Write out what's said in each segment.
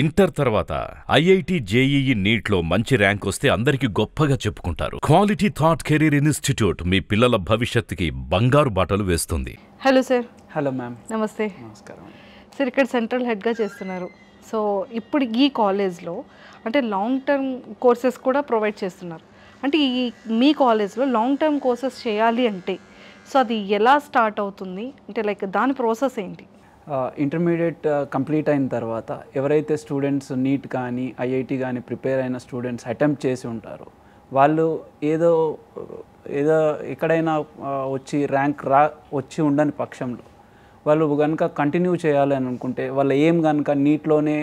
Inter తర్వాత IIT JEE నీట్లో మంచి rank వస్తే అందరికి గొప్పగా చెప్పుకుంటారు. క్వాలిటీ థాట్ కెరీర్ ఇన్స్టిట్యూట్ మీ పిల్లల భవిష్యత్తుకి బంగారు బాటలు వేస్తుంది. Hello sir. Hello ma'am. నమస్తే. నమస్కారం సార్, ఇక్కడ సెంట్రల్ హెడ్గా చేస్తున్నారు. సో ఇప్పుడు ఈ కాలేజ్లో అంటే లాంగ్ టర్మ్ కోర్సెస్ కూడా ప్రొవైడ్ చేస్తున్నారు. అంటే మీ కాలేజ్లో లాంగ్ టర్మ్ కోర్సెస్ చేయాలి అంటే సో అది ఎలా స్టార్ట్ అవుతుంది, అంటే లైక్ దాని ప్రాసెస్ ఏంటి? ఇంటర్మీడియట్ కంప్లీట్ అయిన తర్వాత ఎవరైతే స్టూడెంట్స్ నీట్ కానీ ఐఐటి కానీ ప్రిపేర్ అయిన స్టూడెంట్స్ అటెంప్ట్ చేసి ఉంటారో వాళ్ళు ఏదో ఎక్కడైనా ర్యాంక్ వచ్చి ఉండని పక్షంలో వాళ్ళు కనుక కంటిన్యూ చేయాలి అని అనుకుంటే, వాళ్ళ ఏం కనుక నీట్లోనే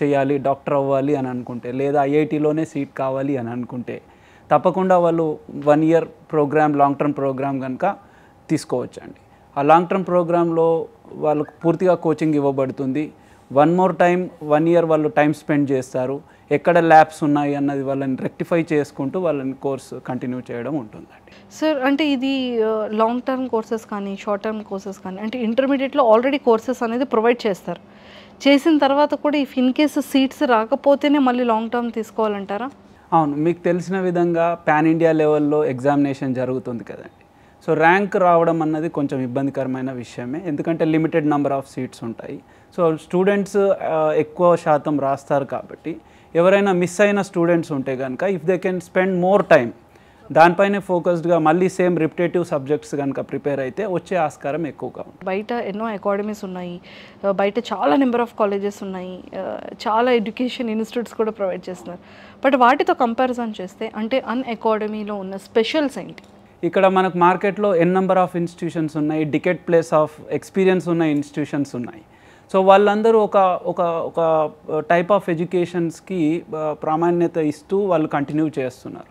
చేయాలి, డాక్టర్ అవ్వాలి అని అనుకుంటే, లేదా ఐఐటిలోనే సీట్ కావాలి అని అనుకుంటే తప్పకుండా వాళ్ళు 1 year programme, long term programme కనుక తీసుకోవచ్చండి. ఆ లాంగ్ టర్మ్ ప్రోగ్రాంలో వాళ్ళకు పూర్తిగా కోచింగ్ ఇవ్వబడుతుంది. 1 more time 1 year వాళ్ళు టైం స్పెండ్ చేస్తారు. ఎక్కడ ల్యాబ్స్ ఉన్నాయి అన్నది వాళ్ళని రెక్టిఫై చేసుకుంటూ వాళ్ళని కోర్స్ కంటిన్యూ చేయడం ఉంటుందండి. సార్, అంటే ఇది లాంగ్ టర్మ్ కోర్సెస్ కానీ షార్ట్ టర్మ్ కోర్సెస్ కానీ అంటే ఇంటర్మీడియట్లో ఆల్రెడీ కోర్సెస్ అనేది ప్రొవైడ్ చేస్తారు. చేసిన తర్వాత కూడా ఇఫ్ ఇన్ కేసు సీట్స్ రాకపోతేనే మళ్ళీ లాంగ్ టర్మ్ తీసుకోవాలంటారా? అవును, మీకు తెలిసిన విధంగా పాన్ ఇండియా లెవెల్లో ఎగ్జామినేషన్ జరుగుతుంది కదండి. సో ర్యాంక్ రావడం అన్నది కొంచెం ఇబ్బందికరమైన విషయమే, ఎందుకంటే లిమిటెడ్ నెంబర్ ఆఫ్ సీట్స్ ఉంటాయి. సో స్టూడెంట్స్ ఎక్కువ శాతం రాస్తారు కాబట్టి ఎవరైనా మిస్ అయిన స్టూడెంట్స్ ఉంటే కనుక if they can spend more time దానిపైనే ఫోకస్డ్గా మళ్ళీ సేమ్ రిపిటేటివ్ సబ్జెక్ట్స్ కనుక ప్రిపేర్ అయితే వచ్చే ఆస్కారం ఎక్కువగా ఉంటుంది. బయట ఎన్నో అకాడమీస్ ఉన్నాయి, బయట చాలా నెంబర్ ఆఫ్ కాలేజెస్ ఉన్నాయి, చాలా ఎడ్యుకేషన్ ఇన్స్టిట్యూట్స్ కూడా ప్రొవైడ్ చేస్తున్నారు. బట్ వాటితో కంపారిజన్ చేస్తే అంటే అకాడమీలో ఉన్న స్పెషల్స్ ఏంటి? ఇక్కడ మనకు మార్కెట్లో నెంబర్ ఆఫ్ ఇన్స్టిట్యూషన్స్ ఉన్నాయి, డికెట్ ప్లేస్ ఆఫ్ ఎక్స్పీరియన్స్ ఉన్న ఇన్స్టిట్యూషన్స్ ఉన్నాయి. సో వాళ్ళందరూ ఒక టైప్ ఆఫ్ ఎడ్యుకేషన్స్కి ప్రామాణ్యత ఇస్తూ వాళ్ళు కంటిన్యూ చేస్తున్నారు.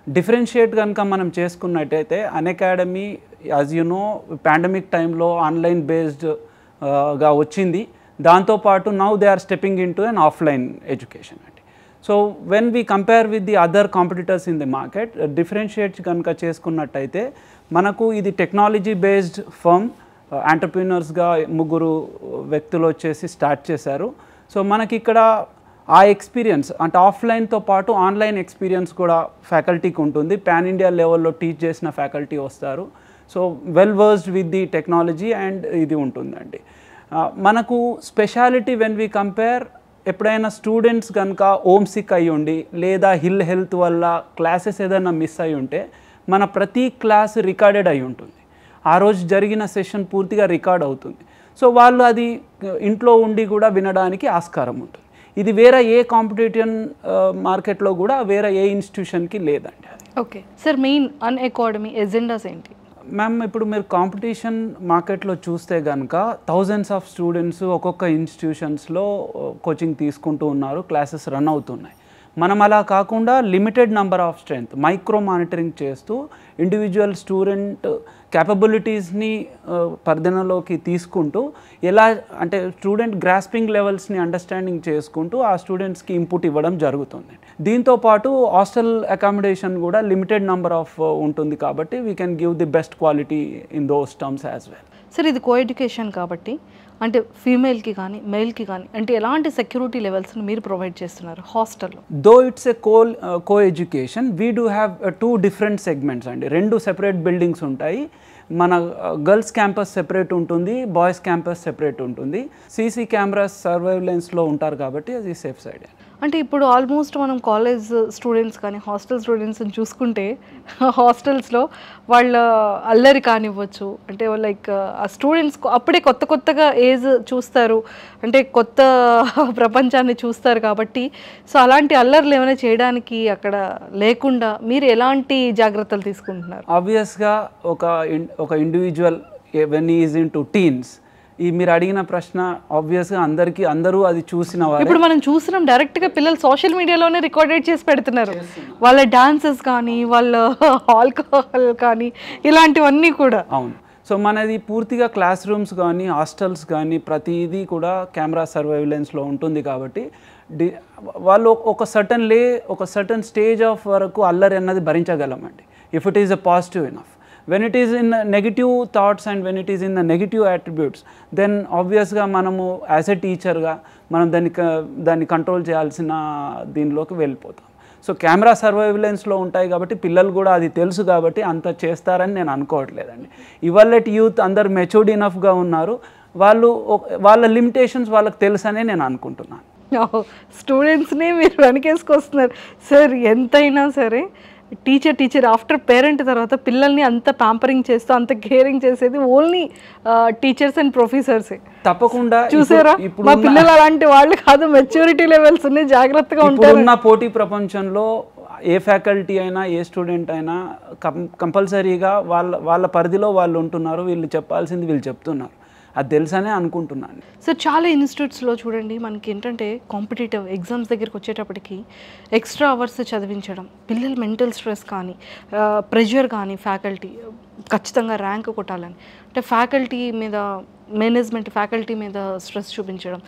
డిఫరెన్షియేట్ కనుక మనం చేసుకున్నట్టయితే academy as you know pandemic టైంలో ఆన్లైన్ బేస్డ్గా వచ్చింది. దాంతోపాటు now they are stepping into an offline education అండి. So when we compare with the other competitors in the market, differentiate కనుక చేసుకున్నట్టయితే మనకు ఇది టెక్నాలజీ బేస్డ్ ఫర్మ్, ఎంటర్‌ప్రెన్యూర్స్గా 3 వ్యక్తులు వచ్చేసి స్టార్ట్ చేశారు. సో మనకి ఇక్కడ ఆ ఎక్స్పీరియన్స్ అంటే ఆఫ్లైన్తో పాటు ఆన్లైన్ ఎక్స్పీరియన్స్ కూడా ఫ్యాకల్టీకి ఉంటుంది. పాన్ ఇండియా లెవెల్లో టీచ్ చేసిన ఫ్యాకల్టీ వస్తారు. So well versed with the technology and ఇది ఉంటుందండి. మనకు స్పెషాలిటీ వెన్ వీ కంపేర్, ఎప్పుడైనా స్టూడెంట్స్ కనుక హోమ్ సిక్ అయ్యి ఉండి లేదా హెల్త్ వల్ల క్లాసెస్ ఏదైనా మిస్ అయి ఉంటే మన ప్రతి క్లాస్ రికార్డెడ్ అయి ఉంటుంది. ఆ రోజు జరిగిన సెషన్ పూర్తిగా రికార్డ్ అవుతుంది. సో వాళ్ళు అది ఇంట్లో ఉండి కూడా వినడానికి ఆస్కారం ఉంటుంది. ఇది వేరే ఏ కాంపిటీషన్ మార్కెట్లో కూడా వేరే ఏ ఇన్స్టిట్యూషన్కి లేదండి అది. Okay sir, main academy agendas ఏంటి? మ్యామ్, ఇప్పుడు మీరు కాంపిటీషన్ మార్కెట్లో చూస్తే కనుక థౌజండ్స్ ఆఫ్ స్టూడెంట్స్ ఒక్కొక్క ఇన్స్టిట్యూషన్స్లో కోచింగ్ తీసుకుంటూ ఉన్నారు, క్లాసెస్ రన్ అవుతున్నాయి. మనం అలా కాకుండా limited number of strength micro monitoring చేస్తూ ఇండివిజువల్ స్టూడెంట్ క్యాపబిలిటీస్ని పరిగణలోకి తీసుకుంటూ ఎలా అంటే స్టూడెంట్ గ్రాస్పింగ్ లెవెల్స్ని అండర్స్టాండింగ్ చేసుకుంటూ ఆ స్టూడెంట్స్కి ఇన్పుట్ ఇవ్వడం జరుగుతుంది. దీంతోపాటు హాస్టల్ అకామిడేషన్ కూడా లిమిటెడ్ నెంబర్ ఆఫ్ ఉంటుంది కాబట్టి we can give the best quality in those terms as well. Sir, ఇది కో ఎడ్యుకేషన్ కాబట్టి అంటే ఫీమేల్కి కానీ మేల్కి కానీ అంటే ఎలాంటి సెక్యూరిటీ లెవెల్స్ని మీరు ప్రొవైడ్ చేస్తున్నారు హాస్టల్లో? Though it's a co education, we do have 2 different segments అండి. 2 సెపరేట్ బిల్డింగ్స్ ఉంటాయి. మన గర్ల్స్ క్యాంపస్ సెపరేట్ ఉంటుంది, బాయ్స్ క్యాంపస్ సెపరేట్ ఉంటుంది. సీసీ కెమెరాస్ సర్వైలెన్స్లో ఉంటారు కాబట్టి అది సేఫ్ సైడ్. అంటే ఇప్పుడు ఆల్మోస్ట్ మనం కాలేజ్ స్టూడెంట్స్ కానీ హాస్టల్ స్టూడెంట్స్ని చూసుకుంటే హాస్టల్స్లో వాళ్ళ అల్లరి కానివ్వచ్చు, అంటే లైక్ ఆ స్టూడెంట్స్ అప్పుడే కొత్తగా ఏజ్ చూస్తారు, అంటే కొత్త ప్రపంచాన్ని చూస్తారు కాబట్టి సో అలాంటి అల్లర్లు ఏమైనా చేయడానికి అక్కడ లేకుండా మీరు ఎలాంటి జాగ్రత్తలు తీసుకుంటున్నారు? ఆబ్వియస్గా ఒక individual when is in to teens, ఈ మీరు అడిగిన ప్రశ్న ఆబ్వియస్గా అందరూ అది చూసిన వారు. ఇప్పుడు మనం చూస్తున్నాం డైరెక్ట్గా పిల్లలు సోషల్ మీడియాలోనే రికార్డెడ్ చేసి పెడుతున్నారు, వాళ్ళ డాన్సెస్ కానీ వాళ్ళ ఆల్కహాల్ కానీ ఇలాంటివన్నీ కూడా. అవును, సో మనది పూర్తిగా క్లాస్ రూమ్స్ కానీ హాస్టల్స్ కానీ ప్రతిదీ కూడా కెమెరా సర్వైలెన్స్లో ఉంటుంది కాబట్టి వాళ్ళు ఒక సర్టన్ స్టేజ్ ఆఫ్ వరకు అల్లరి అన్నది భరించగలమండి, if it is a positive enough. when it is in negative thoughts and when it is in the negative attributes, then obviously manamu as a teacher ga మనం దాన్ని కంట్రోల్ చేయాల్సిన దీనిలోకి వెళ్ళిపోతాం. So camera సర్వైలెన్స్లో ఉంటాయి కాబట్టి పిల్లలు కూడా అది తెలుసు కాబట్టి అంత చేస్తారని నేను అనుకోవట్లేదండి. ఇవాళ యూత్ అందరు మెచ్యూర్డ్ ఇనఫ్గా ఉన్నారు, వాళ్ళ లిమిటేషన్స్ వాళ్ళకి తెలుసనే నేను అనుకుంటున్నాను. స్టూడెంట్స్ని మీరు వెనకేసుకొస్తున్నారు సార్. ఎంతైనా సరే టీచర్ ఆఫ్టర్ పేరెంట్ తర్వాత పిల్లల్ని అంత ప్యాంపరింగ్ చేస్తూ అంత కేరింగ్ చేసేది ఓన్లీ టీచర్స్ అండ్ ప్రొఫెసర్సే. తప్పకుండా చూసారా, మా పిల్లలు అలాంటి వాళ్ళు కాదు, మెచ్యూరిటీ లెవెల్స్ ఉన్నాయి, జాగ్రత్తగా ఉంటారు. ఉన్న పోటీ ప్రపంచంలో ఏ ఫ్యాకల్టీ అయినా ఏ స్టూడెంట్ అయినా కంపల్సరీగా వాళ్ళ పరిధిలో వాళ్ళు ఉంటున్నారు, వీళ్ళు చెప్పాల్సింది వీళ్ళు చెప్తున్నారు, అది తెలుసనే అనుకుంటున్నాను. సో చాలా ఇన్స్టిట్యూట్స్లో చూడండి మనకి ఏంటంటే కాంపిటేటివ్ ఎగ్జామ్స్ దగ్గరికి వచ్చేటప్పటికి ఎక్స్ట్రా అవర్స్ చదివించడం, పిల్లల మెంటల్ స్ట్రెస్ కానీ ప్రెషర్ కానీ ఫ్యాకల్టీ ఖచ్చితంగా ర్యాంక్ కొట్టాలని అంటే ఫ్యాకల్టీ మీద మేనేజ్మెంట్ ఫ్యాకల్టీ మీద స్ట్రెస్ చూపించడం,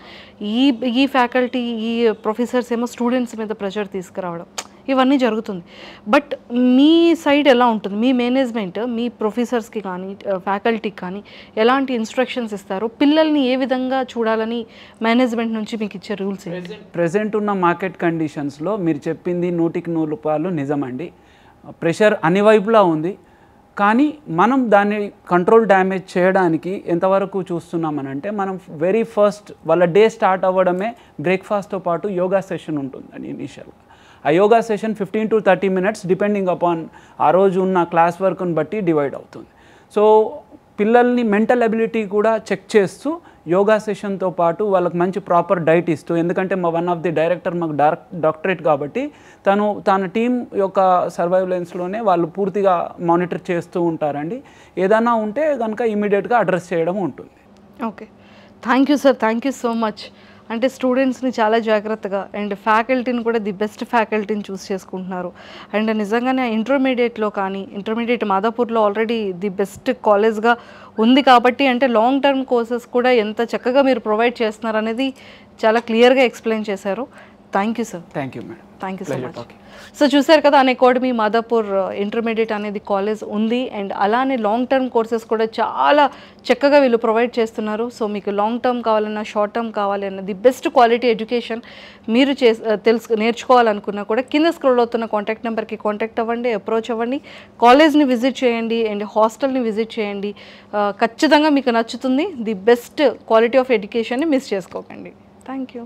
ఈ ఫ్యాకల్టీ ఈ ప్రొఫెసర్స్ ఏమో స్టూడెంట్స్ మీద ప్రెషర్ తీసుకురావడం, ఇవన్నీ జరుగుతుంది. బట్ మీ సైడ్ ఎలా ఉంటుంది? మీ మేనేజ్మెంట్ మీ ప్రొఫెసర్స్కి కానీ ఫ్యాకల్టీకి కానీ ఎలాంటి ఇన్స్ట్రక్షన్స్ ఇస్తారు? పిల్లల్ని ఏ విధంగా చూడాలని మేనేజ్మెంట్ నుంచి మీకు ఇచ్చే రూల్స్? ప్రెజెంట్ ఉన్న మార్కెట్ కండిషన్స్లో మీరు చెప్పింది 100% నిజమండి. ప్రెషర్ అన్ని వైపులా ఉంది, కానీ మనం దాన్ని కంట్రోల్ డ్యామేజ్ చేయడానికి ఎంతవరకు చూస్తున్నామనంటే మనం వెరీ ఫస్ట్ వాళ్ళ డే స్టార్ట్ అవ్వడమే బ్రేక్ఫాస్ట్తో పాటు యోగా సెషన్ ఉంటుందండి ఇనీషియల్గా. ఆ yoga session 15 to 30 minutes depending upon ఆ రోజు ఉన్న క్లాస్ వర్క్ని బట్టి డివైడ్ అవుతుంది. సో పిల్లల్ని మెంటల్ అబిలిటీ కూడా చెక్ చేస్తూ యోగా సెషన్తో పాటు వాళ్ళకి మంచి ప్రాపర్ డైట్ ఇస్తూ, ఎందుకంటే మా వన్ ఆఫ్ ది డైరెక్టర్ మాకు డాక్టరేట్ కాబట్టి తన టీం యొక్క సర్వైలెన్స్లోనే వాళ్ళు పూర్తిగా మానిటర్ చేస్తూ ఉంటారండి. ఏదైనా ఉంటే కనుక ఇమీడియట్గా అడ్రస్ చేయడం ఉంటుంది. Okay, thank you sir, thank you so much. అంటే స్టూడెంట్స్ని చాలా జాగ్రత్తగా అండ్ ఫ్యాకల్టీని కూడా ది బెస్ట్ ఫ్యాకల్టీని చూస్ చేసుకుంటున్నారు. అండ్ నిజంగానే ఇంటర్మీడియట్లో కానీ ఇంటర్మీడియట్ మాదాపూర్లో ఆల్రెడీ ది బెస్ట్ కాలేజ్గా ఉంది కాబట్టి అంటే లాంగ్ టర్మ్ కోర్సెస్ కూడా ఎంత చక్కగా మీరు ప్రొవైడ్ చేస్తున్నారు అనేది చాలా క్లియర్గా ఎక్స్ప్లెయిన్ చేశారు. Thank you sir. Thank you madam. Thank you so much. So చూసారు కదా, అన్అకాడమీ మాదాపూర్ ఇంటర్మీడియట్ అనేది కాలేజ్ ఉంది అండ్ అలానే లాంగ్ టర్మ్ కోర్సెస్ కూడా చాలా చక్కగా వీళ్ళు ప్రొవైడ్ చేస్తున్నారు. సో మీకు లాంగ్ టర్మ్ కావాలన్నా షార్ట్ టర్మ్ కావాలన్నా ది బెస్ట్ క్వాలిటీ ఎడ్యుకేషన్ మీరు నేర్చుకోవాలనుకున్నా కూడా కింద స్క్రోల్ అవుతున్న కాంటాక్ట్ నెంబర్కి కాంటాక్ట్ అవ్వండి, అప్రోచ్ అవ్వండి, కాలేజ్ని విజిట్ చేయండి అండ్ హాస్టల్ని విజిట్ చేయండి. ఖచ్చితంగా మీకు నచ్చుతుంది. ది బెస్ట్ క్వాలిటీ ఆఫ్ ఎడ్యుకేషన్ని మిస్ చేసుకోకండి. Thank you.